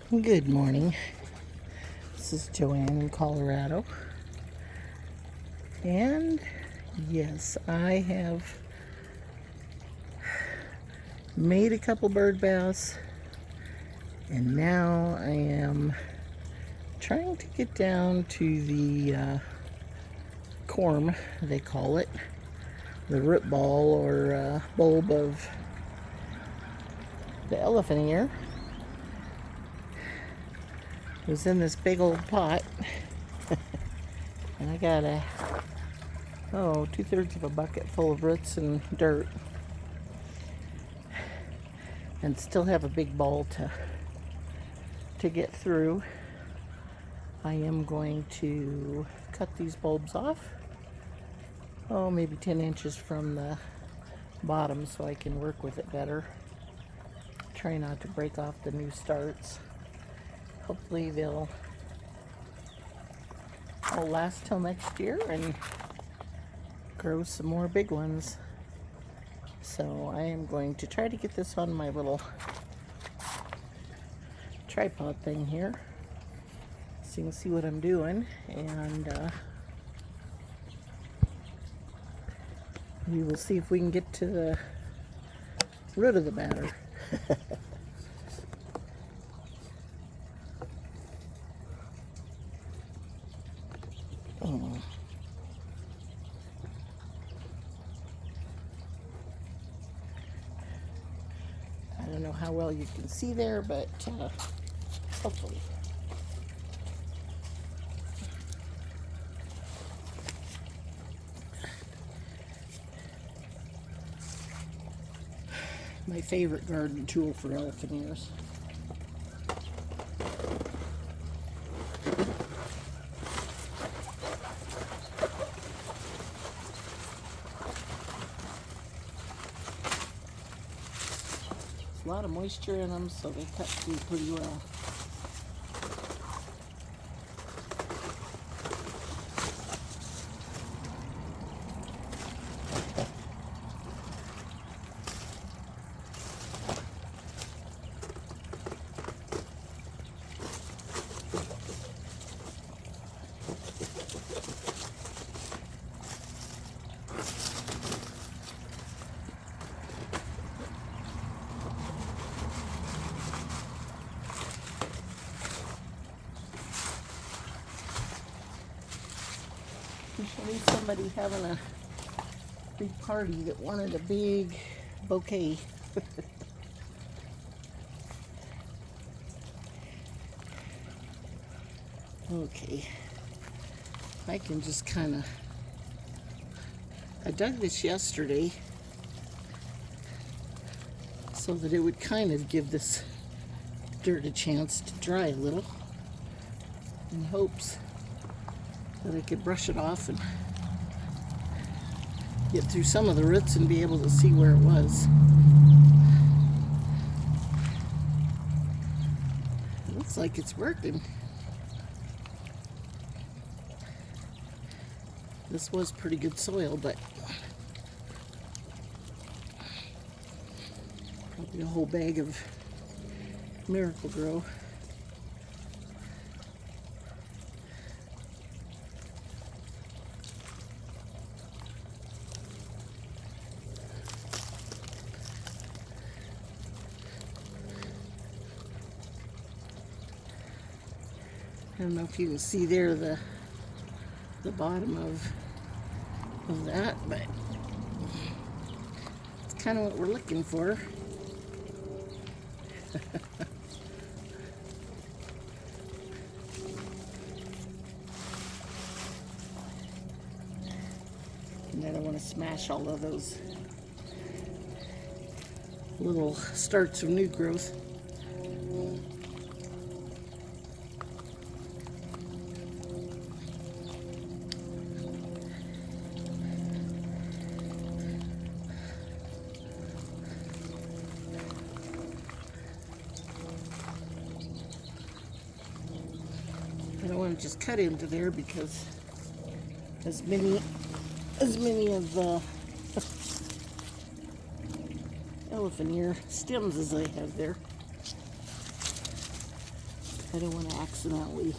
Good morning. This is Joanne in Colorado. And yes, I have made a couple bird baths, and now I am trying to get down to the corm, they call it, the root ball or bulb of the elephant ear. It was in this big old pot, and I got two-thirds of a bucket full of roots and dirt, and still have a big ball to get through. I am going to cut these bulbs off, maybe 10 inches from the bottom so I can work with it better. Try not to break off the new starts. Hopefully they'll all last till next year and grow some more big ones. So I am going to try to get this on my little tripod thing here so you can see what I'm doing, and we will see if we can get to the root of the matter. I don't know how well you can see there, but hopefully. My favorite garden tool for elephant ears. A lot of moisture in them, so they cut through pretty well. Usually somebody having a big party that wanted a big bouquet. Okay, I can just I dug this yesterday so that it would kind of give this dirt a chance to dry a little, in hopes that I could brush it off and get through some of the roots and be able to see where it was. It looks like it's working. This was pretty good soil, but probably a whole bag of Miracle Grow. I don't know if you can see there the bottom of that, but it's kind of what we're looking for. And I don't want to smash all of those little starts of new growth. I don't want to just cut into there because as many of the elephant ear stems as I have there, I don't want to accidentally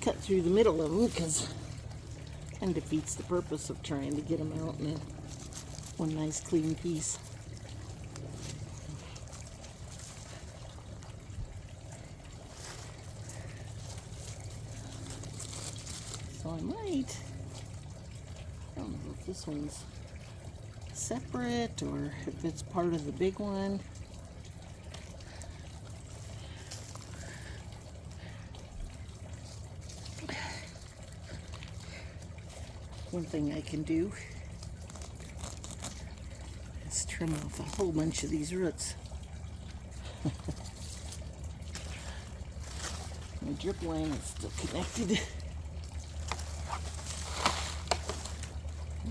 cut through the middle of them because it kind of defeats the purpose of trying to get them out in one nice clean piece. So I might, I don't know if this one's separate or if it's part of the big one. One thing I can do is trim off a whole bunch of these roots. My drip line is still connected.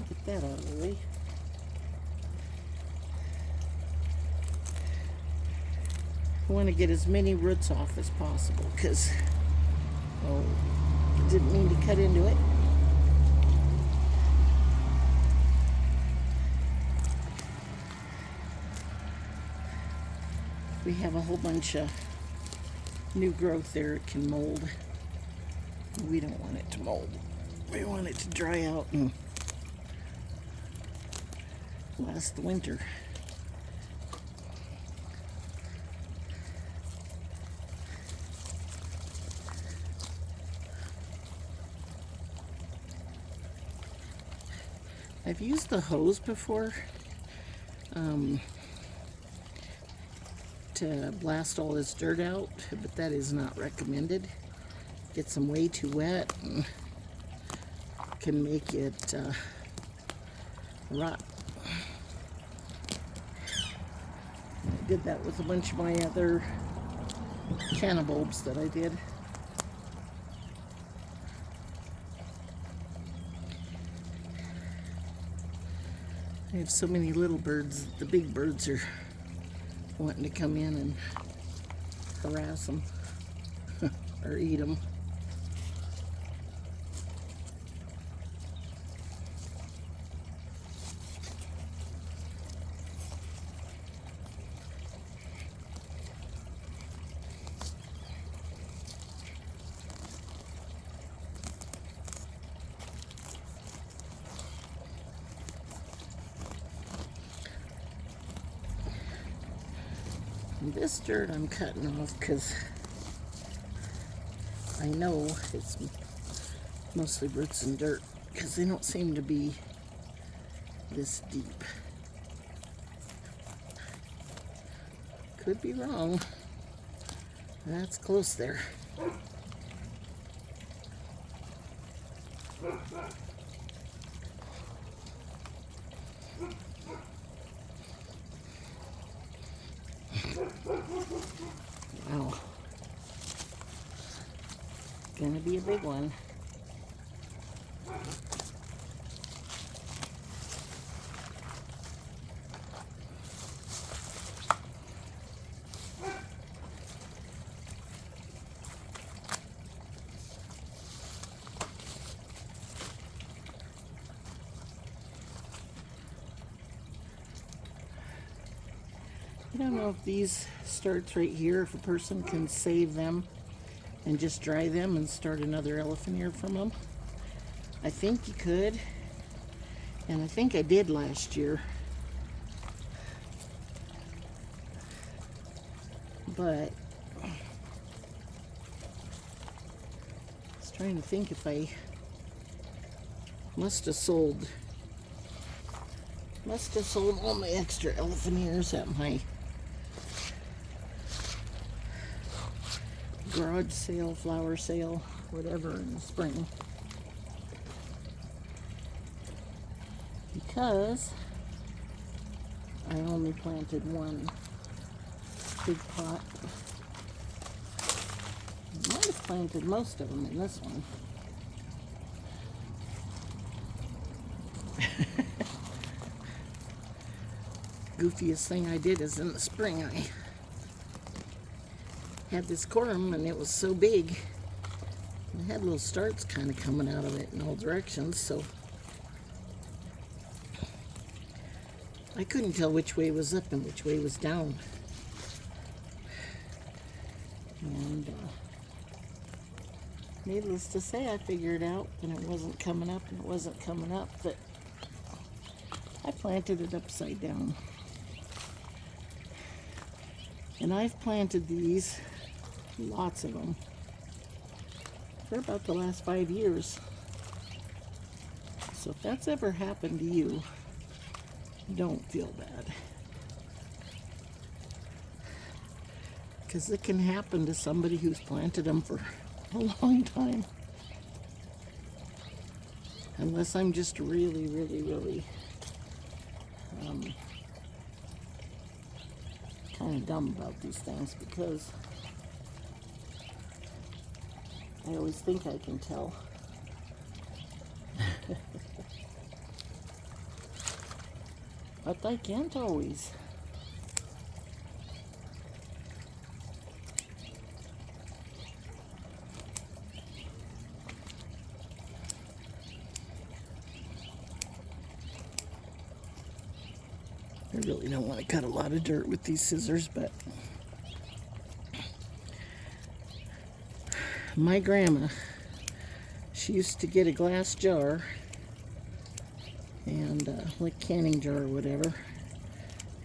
Get that out of the way. I want to get as many roots off as possible because, oh, didn't mean to cut into it. We have a whole bunch of new growth there. It can mold. We don't want it to mold. We want it to dry out and last the winter. I've used the hose before to blast all this dirt out, but that is not recommended. Gets them way too wet and can make it rot. I did that with a bunch of my other canna bulbs that I did. I have so many little birds, the big birds are wanting to come in and harass them or eat them. This dirt I'm cutting off because I know it's mostly roots and dirt because they don't seem to be this deep. Could be wrong. That's close there. Wow. Gonna be a big one. I don't know if these starts right here, if a person can save them and just dry them and start another elephant ear from them. I think you could, and I think I did last year. But I was trying to think if I must have sold all my extra elephant ears at my garage sale, flower sale, whatever in the spring. Because I only planted one big pot. I might have planted most of them in this one. Goofiest thing I did is in the spring I had this corum and it was so big. It had little starts kind of coming out of it in all directions, so I couldn't tell which way was up and which way was down. And Needless to say, I figured out when it wasn't coming up and it wasn't coming up that I planted it upside down. And I've planted these, lots of them, for about the last 5 years. So if that's ever happened to you, don't feel bad. Because it can happen to somebody who's planted them for a long time. Unless I'm just really, really, really kind of dumb about these things, because I always think I can tell. But I can't always. I really don't want to cut a lot of dirt with these scissors, but my grandma, she used to get a glass jar and like canning jar or whatever.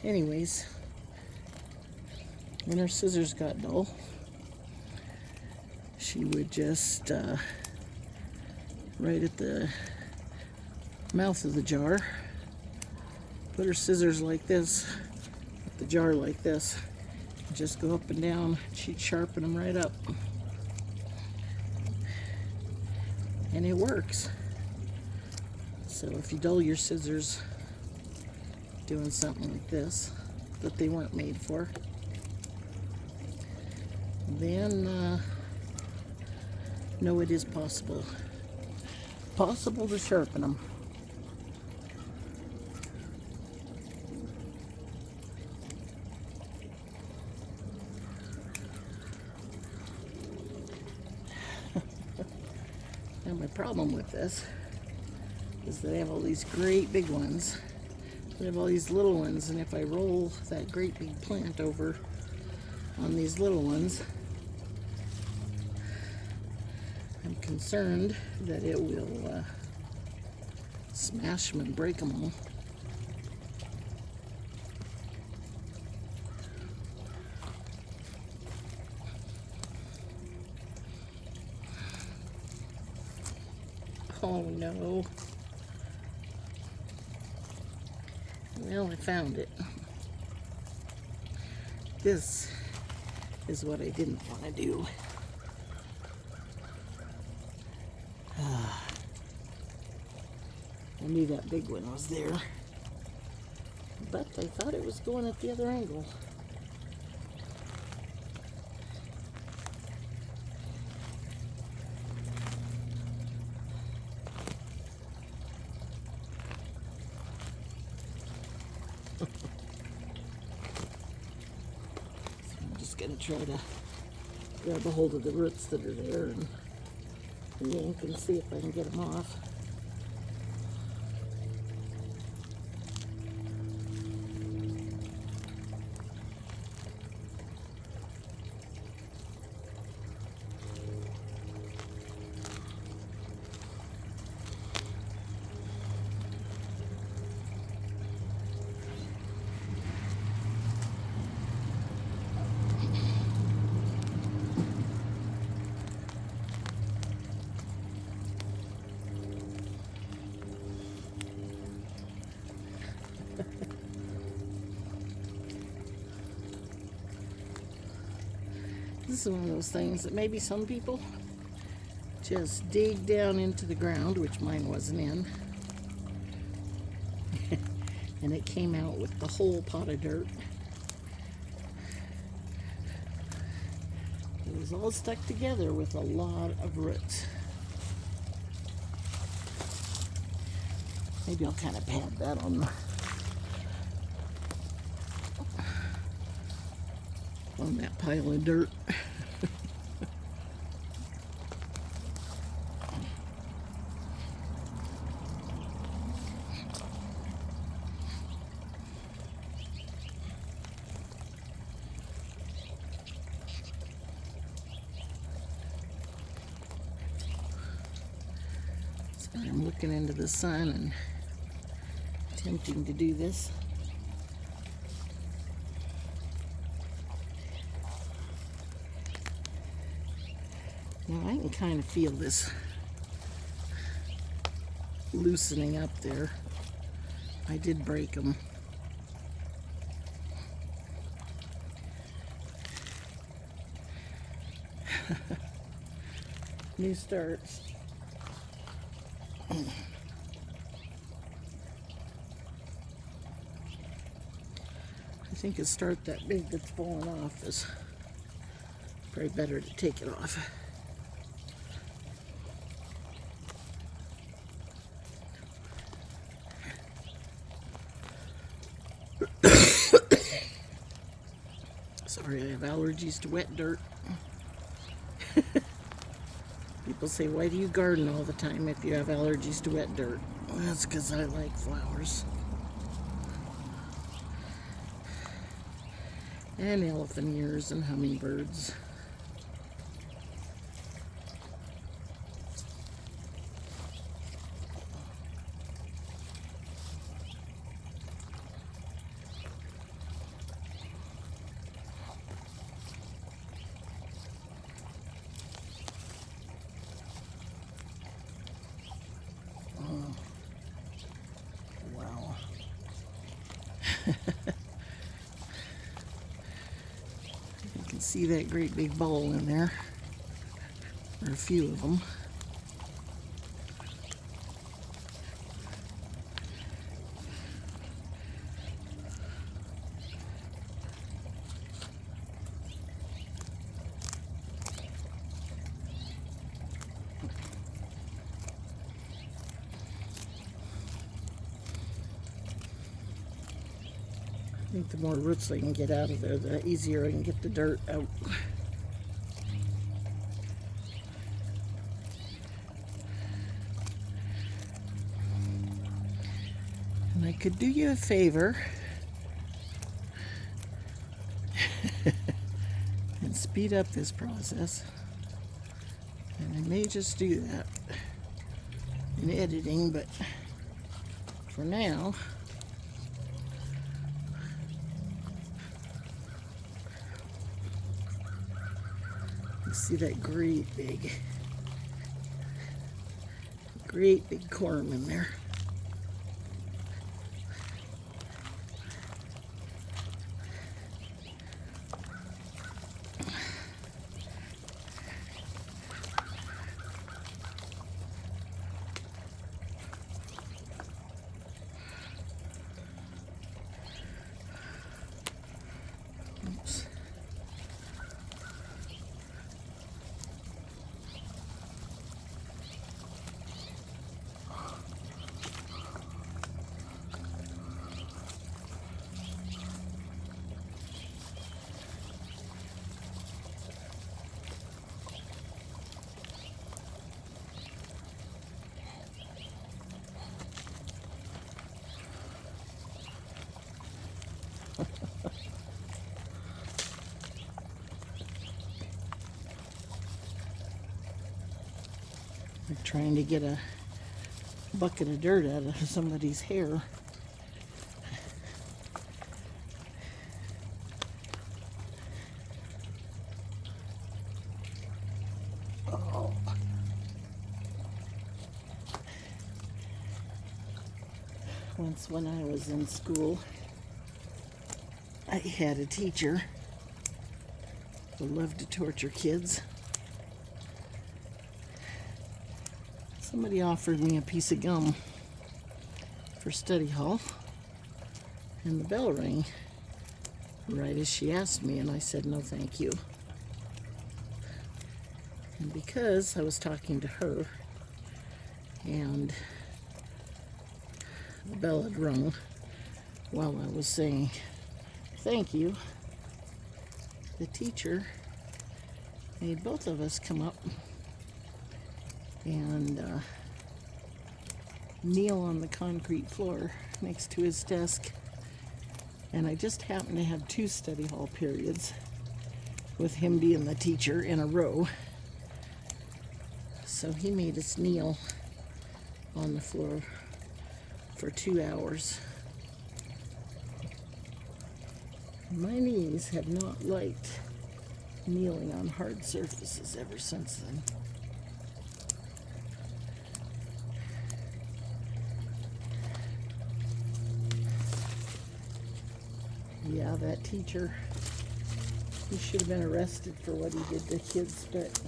Anyways, when her scissors got dull, she would just right at the mouth of the jar, put her scissors like this, put the jar like this, and just go up and down. She'd sharpen them right up. And it works. So if you dull your scissors doing something like this that they weren't made for, then no, it is possible. Possible to sharpen them. Now my problem with this is that I have all these great big ones. I have all these little ones, and if I roll that great big plant over on these little ones, I'm concerned that it will smash them and break them all. Oh no. Well, I found it. This is what I didn't want to do. I knew that big one was there, but I thought it was going at the other angle. I'm just going to try to grab a hold of the roots that are there and yank and see if I can get them off. This is one of those things that maybe some people just dig down into the ground, which mine wasn't in, and it came out with the whole pot of dirt. It was all stuck together with a lot of roots. Maybe I'll kind of pad that on that pile of dirt. I'm looking into the sun and attempting to do this. Now I can kind of feel this loosening up there. I did break them. New starts. I think a start that big that's falling off is probably better to take it off. Sorry, I have allergies to wet dirt. People say, why do you garden all the time if you have allergies to wet dirt? Well, that's because I like flowers. And elephant ears and hummingbirds. Wow. You can see that great big ball in there, or a few of them. I think the more roots I can get out of there, the easier I can get the dirt out. And I could do you a favor and speed up this process. And I may just do that in editing, but for now, you see that great big corm in there. Oops. They're trying to get a bucket of dirt out of somebody's hair. Oh. Once when I was in school, I had a teacher who loved to torture kids. Somebody offered me a piece of gum for study hall, and the bell rang right as she asked me, and I said no thank you. And because I was talking to her and the bell had rung while I was saying thank you, the teacher made both of us come up and kneel on the concrete floor next to his desk. And I just happened to have 2 study hall periods with him being the teacher in a row. So he made us kneel on the floor for 2 hours. My knees have not liked kneeling on hard surfaces ever since then. Yeah, that teacher, he should have been arrested for what he did to kids, but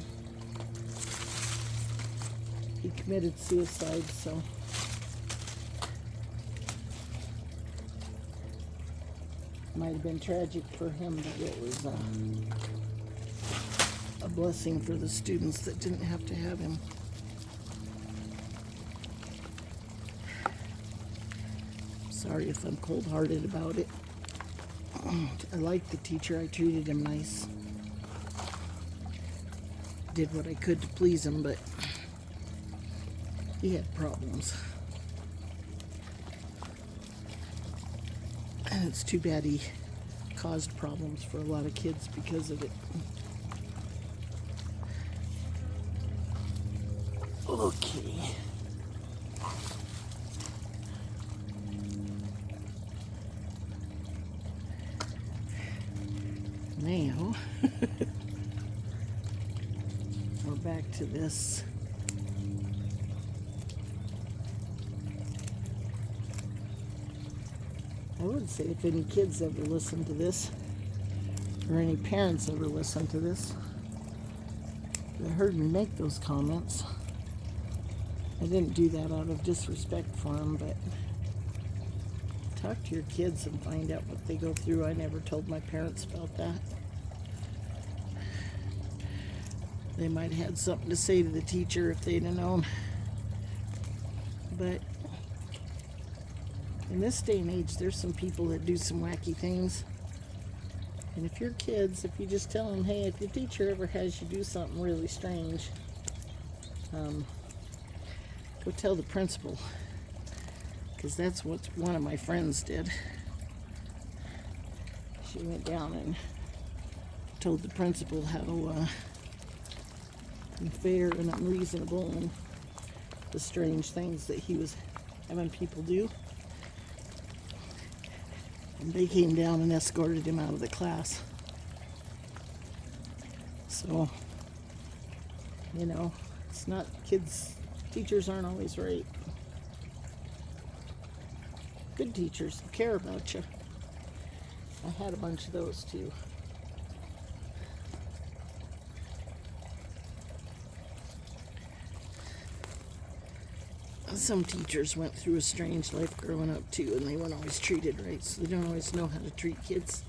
he committed suicide, so might have been tragic for him, but it was a blessing for the students that didn't have to have him. Sorry if I'm cold-hearted about it. I liked the teacher. I treated him nice. Did what I could to please him, but he had problems. And it's too bad he caused problems for a lot of kids because of it. Okay. Now, we're back to this. I would say if any kids ever listen to this, or any parents ever listen to this, they heard me make those comments. I didn't do that out of disrespect for them, but talk to your kids and find out what they go through. I never told my parents about that. They might have had something to say to the teacher if they'd have known. But in this day and age, there's some people that do some wacky things. And if your kids, if you just tell them, hey, if your teacher ever has you do something really strange, go tell the principal. Because that's what one of my friends did. She went down and told the principal how unfair and unreasonable and the strange things that he was having people do. And they came down and escorted him out of the class. So, you know, it's not kids, teachers aren't always right. Good teachers care about you. I had a bunch of those too. Some teachers went through a strange life growing up too, and they weren't always treated right, so they don't always know how to treat kids.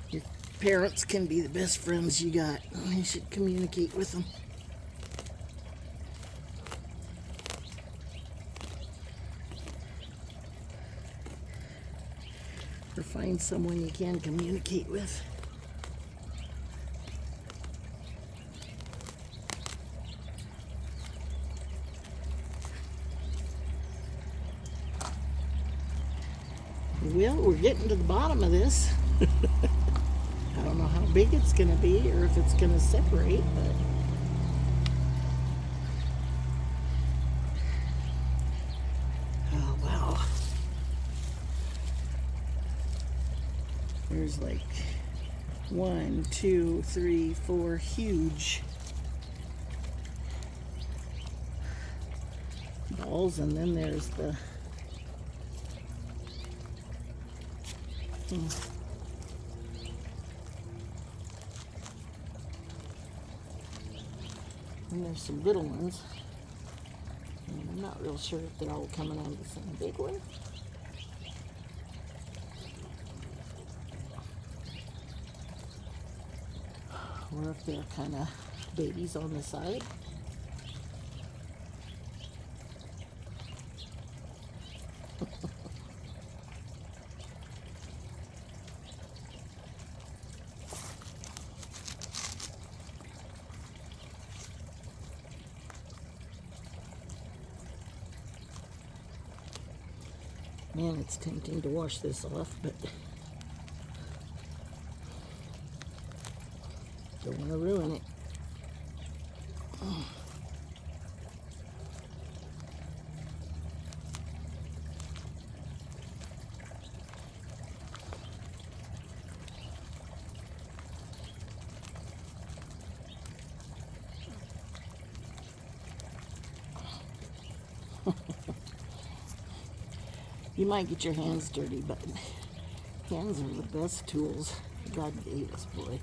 Your parents can be the best friends you got. You should communicate with them. Or find someone you can communicate with. Well, we're getting to the bottom of this. I don't know how big it's going to be or if it's going to separate, but oh wow. There's like 1, 2, 3, 4 huge balls, and then there's the and there's some little ones. And I'm not real sure if they're all coming out of the same big one. Or if they're kind of babies on the side. Man, it's tempting to wash this off, but Don't want to ruin it. You might get your hands dirty, but hands are the best tools God gave us, boy.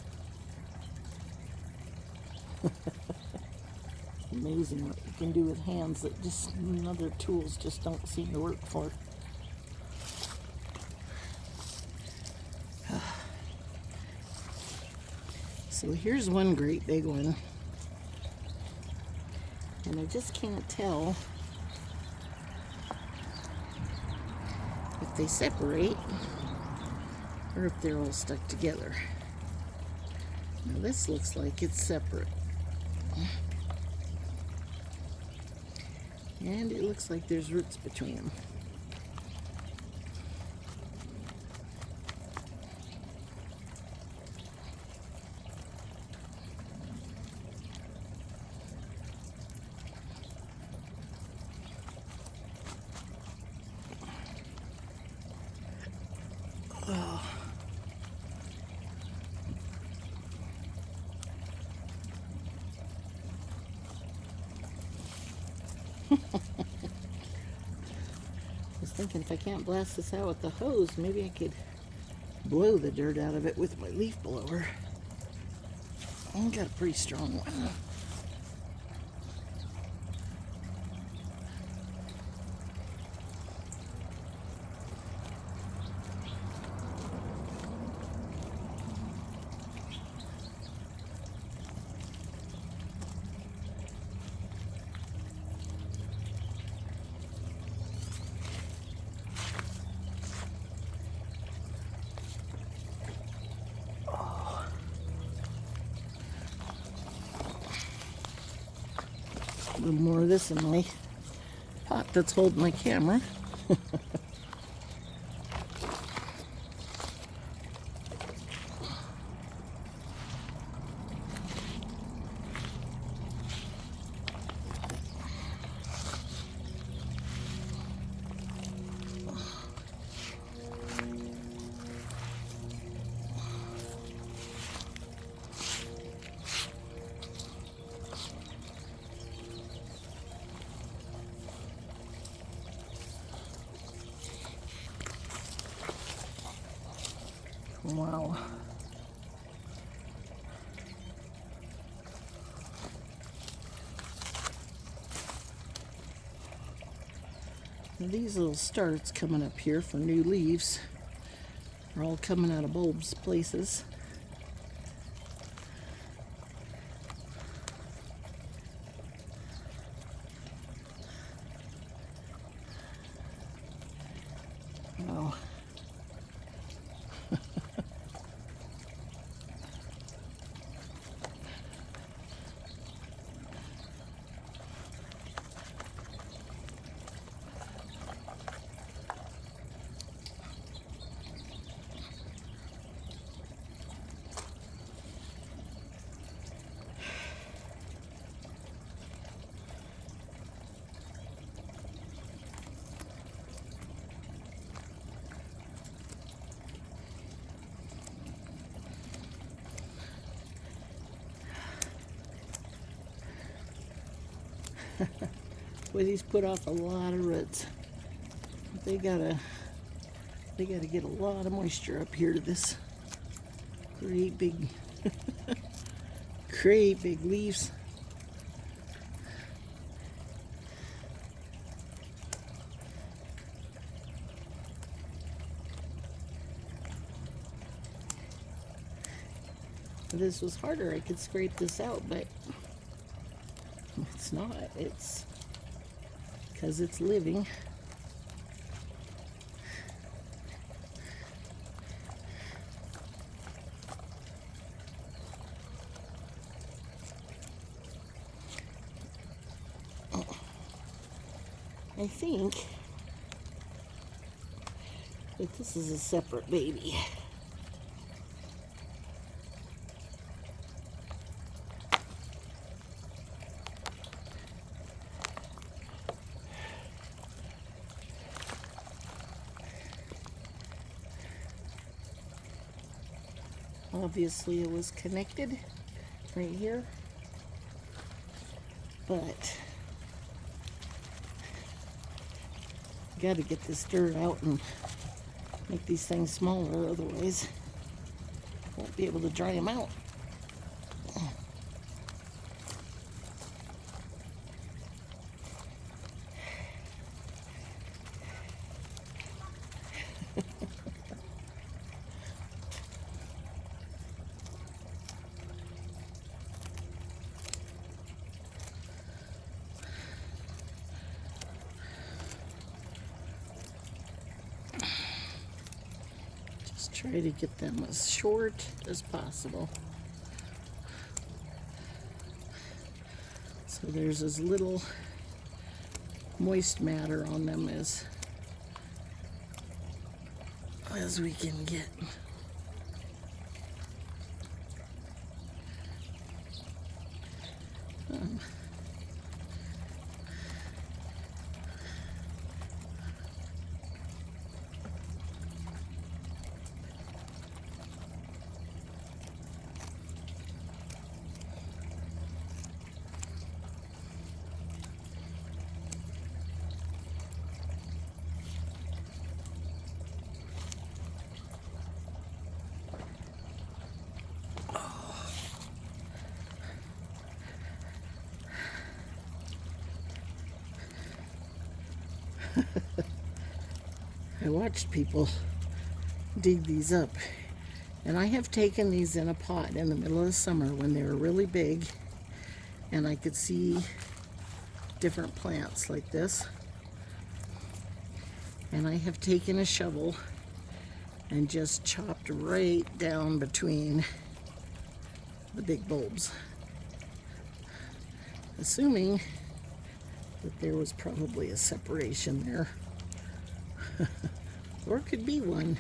Amazing what you can do with hands that just other tools just don't seem to work for. So here's one great big one. And I just can't tell if they separate or if they're all stuck together. Now this looks like it's separate. And it looks like there's roots between them. Oh. I was thinking if I can't blast this out with the hose, maybe I could blow the dirt out of it with my leaf blower. I got a pretty strong one. A little more of this in my pot that's holding my camera. Wow. These little starts coming up here for new leaves are all coming out of bulbs places. Wow. Boy, these put off a lot of roots. They gotta get a lot of moisture up here to this great big, great big leaves. If this was harder, I could scrape this out, but it's not. It's because it's living. I think that this is a separate baby. Obviously it was connected right here, but got to get this dirt out and make these things smaller, otherwise won't be able to dry them out. Try to get them as short as possible. So there's as little moist matter on them as we can get. I watched people dig these up, and I have taken these in a pot in the middle of the summer when they were really big and I could see different plants like this, and I have taken a shovel and just chopped right down between the big bulbs, assuming that there was probably a separation there. Or it could be one.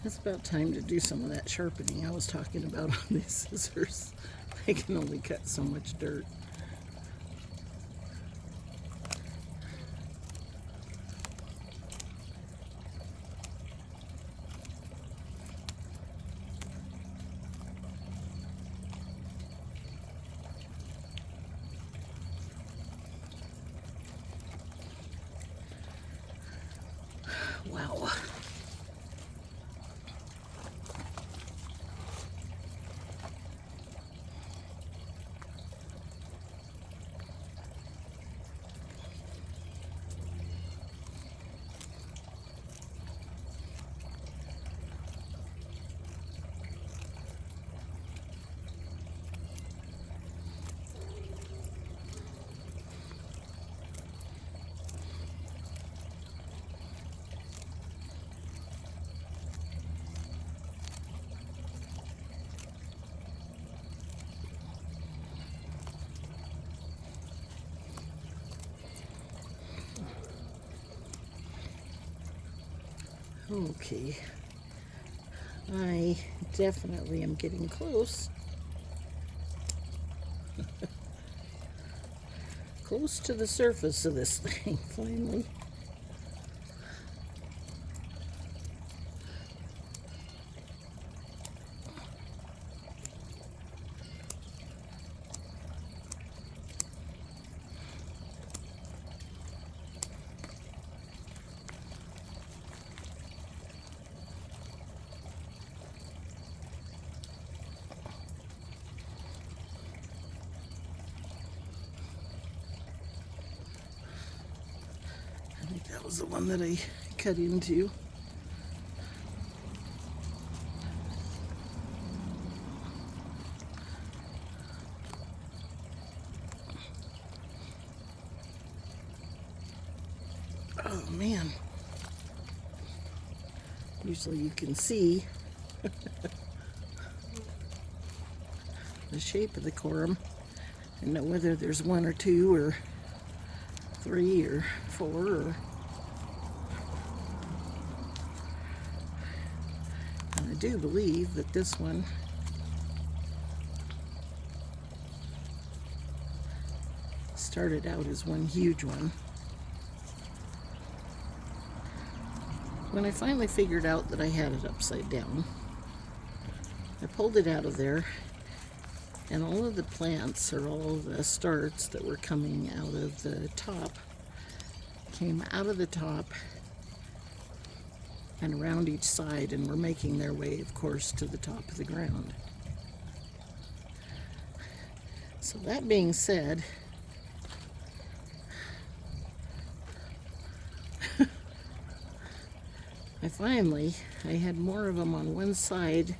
It's about time to do some of that sharpening I was talking about on these scissors. I can only cut so much dirt. Wow. Okay, I definitely am getting close. Close to the surface of this thing, finally. That was the one that I cut into. Oh man. Usually you can see the shape of the corum and know whether there's one or two or three or four or... And I do believe that this one started out as one huge one. When I finally figured out that I had it upside down, I pulled it out of there, and all of the plants, or all of the starts that were coming out of the top, came out of the top and around each side, and were making their way, of course, to the top of the ground. So that being said, I had more of them on one side,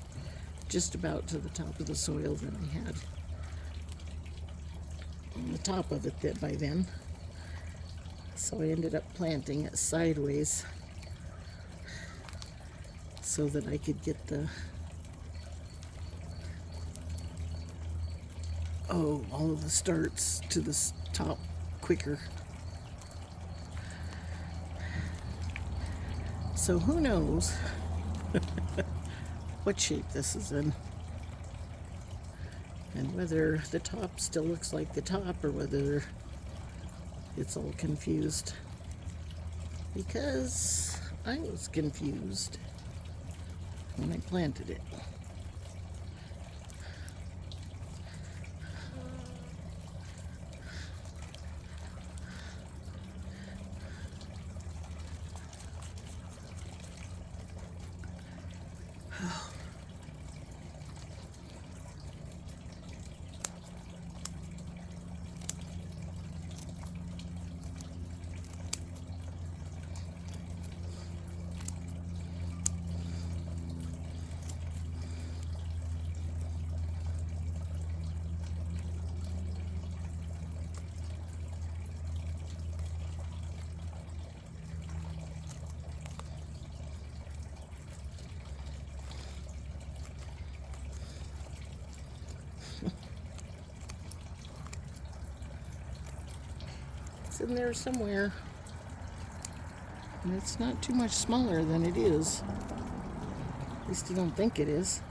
just about to the top of the soil, than I had on the top of it by then. So I ended up planting it sideways so that I could get all of the starts to the top quicker. So who knows what shape this is in, and whether the top still looks like the top or whether it's all confused, because I was confused when I planted it. It's in there somewhere, and it's not too much smaller than it is. At least I don't think it is.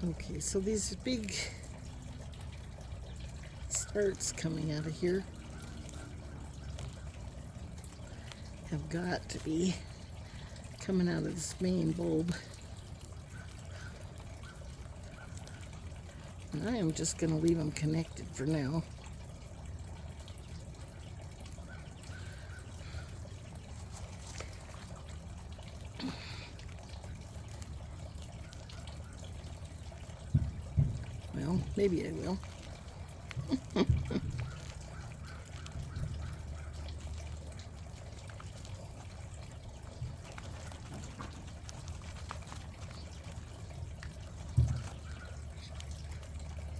Okay, so these big starts coming out of here have got to be coming out of this main bulb. And I am just going to leave them connected for now. Well, maybe I will.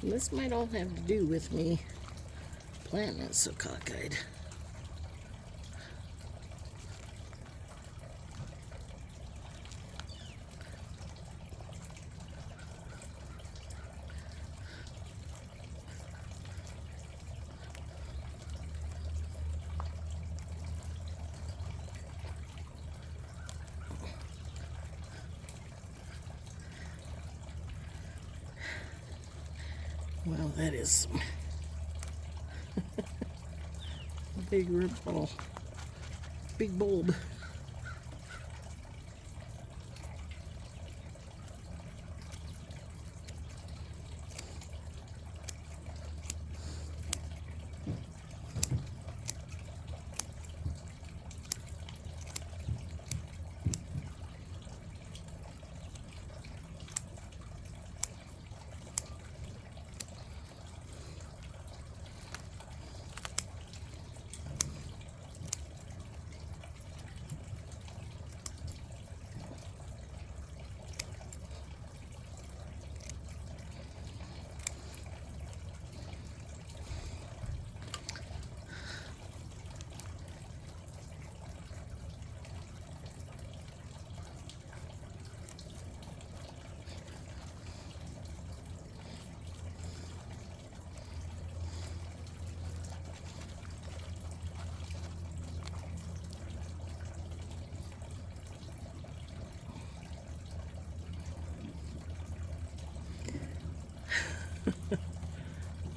This might all have to do with me planting it so cockeyed. Well, that is a big root ball, big bulb.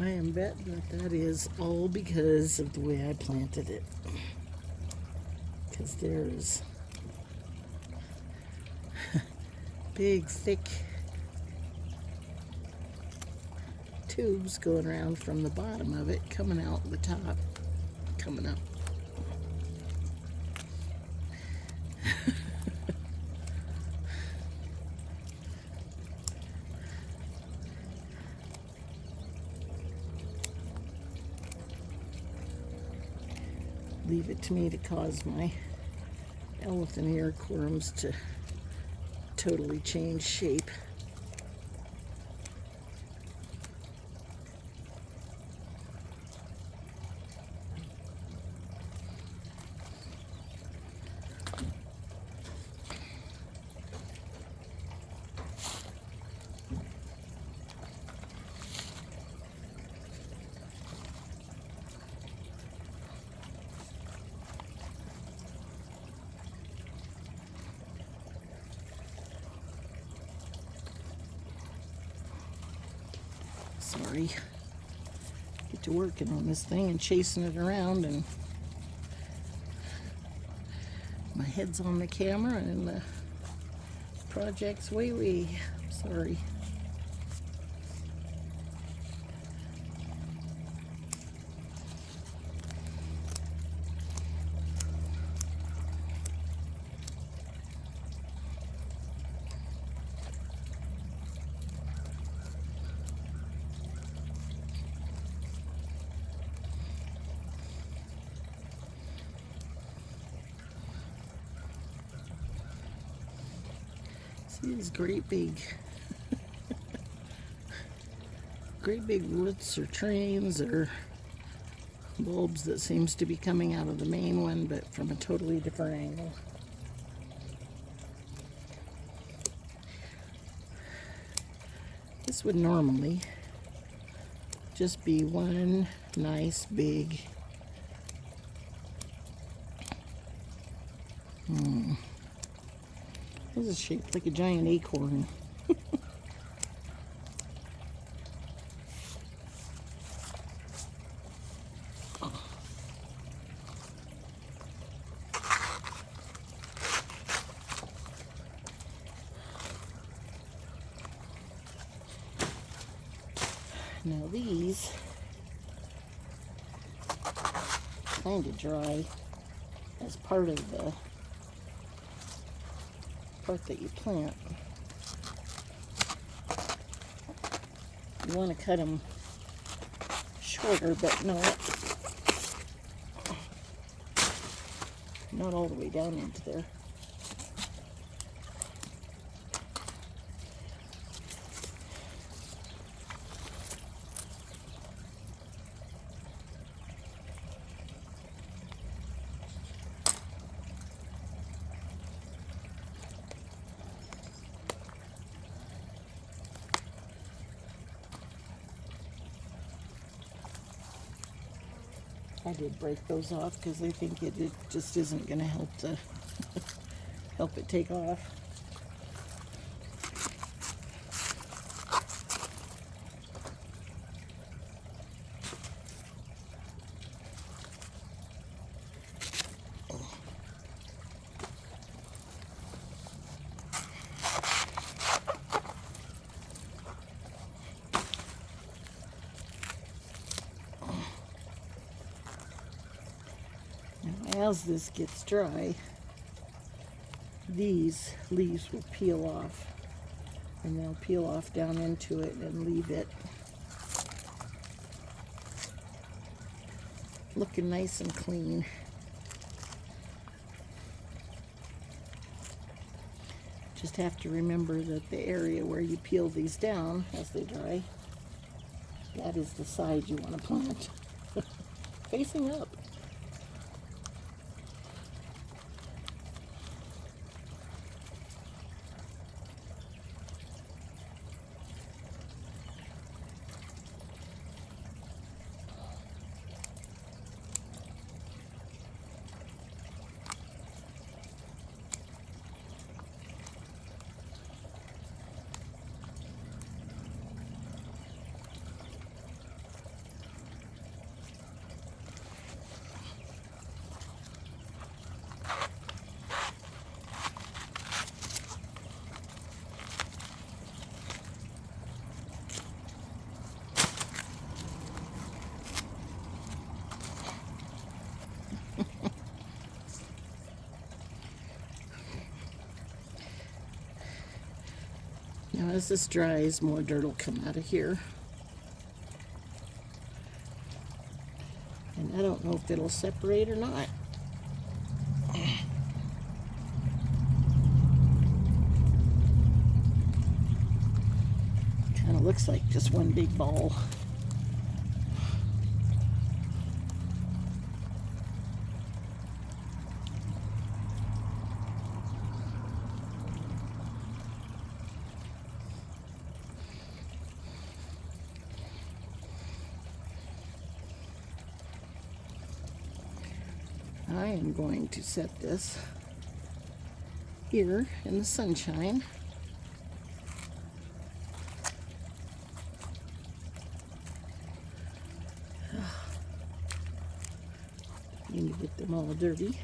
I am betting that is all because of the way I planted it. Because there's big, thick tubes going around from the bottom of it, coming out the top, coming up. Leave it to me to cause my elephant ear corms to totally change shape. Sorry. Get to working on this thing and chasing it around, and my head's on the camera and the project's way. Sorry. See these great big roots or trains or bulbs that seems to be coming out of the main one, but from a totally different angle. This would normally just be one nice big This is shaped like a giant acorn. Now these kind of dry as part of the part that you plant. You want to cut them shorter, but not all the way down into there. I did break those off because I think it just isn't going to help help it take off. As this gets dry, these leaves will peel off, and they'll peel off down into it and leave it looking nice and clean. Just have to remember that the area where you peel these down as they dry, that is the side you want to plant, facing up. Now as this dries, more dirt will come out of here. And I don't know if it'll separate or not. Kind of looks like just one big ball. I am going to set this here in the sunshine. Need to get them all dirty.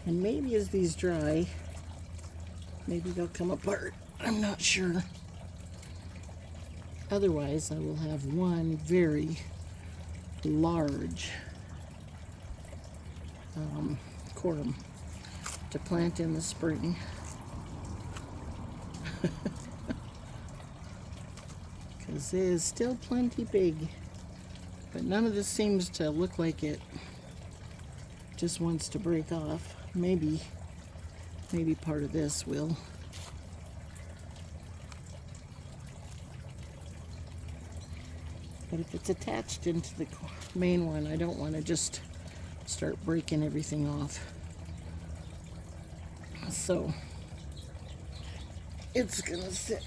And maybe as these dry, maybe they'll come apart. I'm not sure. Otherwise, I will have one very large corum to plant in the spring. Because it is still plenty big. But none of this seems to look like it just wants to break off. Maybe part of this will. But if it's attached into the main one, I don't want to just start breaking everything off. So it's gonna sit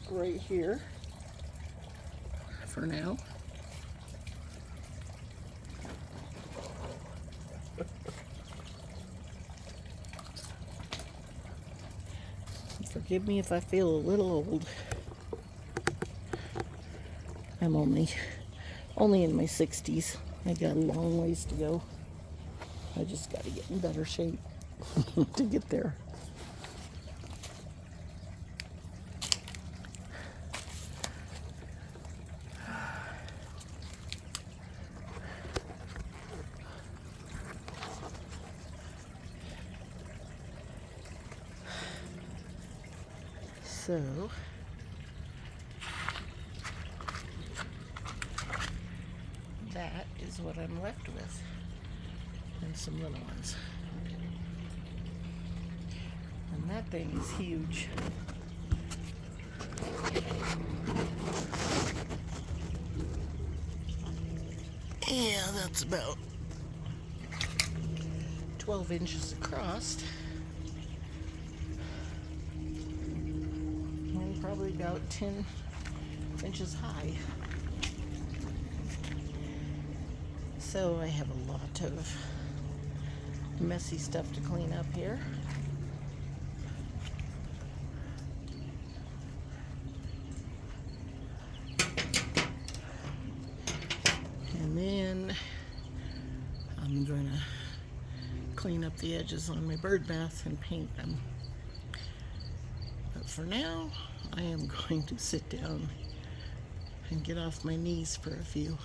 right here for now. Forgive me if I feel a little old. I'm only in my 60s. I got a long ways to go. I just got to get in better shape to get there. So that is what I'm left with, and some little ones. And that thing is huge. Yeah, that's about 12 inches across. And probably about 10 inches high. So I have a lot of messy stuff to clean up here. And then I'm going to clean up the edges on my bird bath and paint them. But for now, I am going to sit down and get off my knees for a few.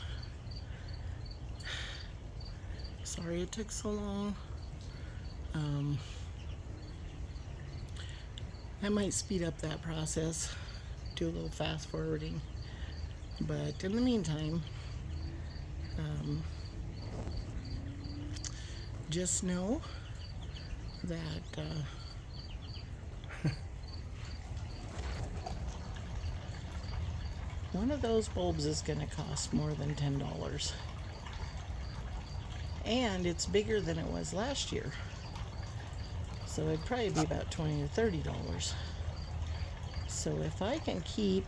Sorry it took so long. I might speed up that process, do a little fast forwarding, but in the meantime, just know that one of those bulbs is going to cost more than $10. And it's bigger than it was last year. So it'd probably be about $20 or $30. So if I can keep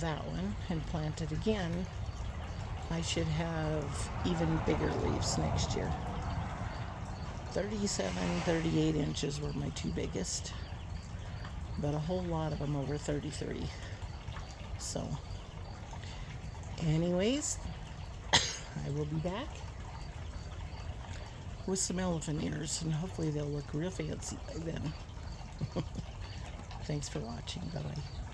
that one and plant it again, I should have even bigger leaves next year. 37, 38 inches were my two biggest, but a whole lot of them over 30. So anyways, I will be back with some elephant ears, and hopefully they'll look real fancy by then. Thanks for watching. Bye-bye.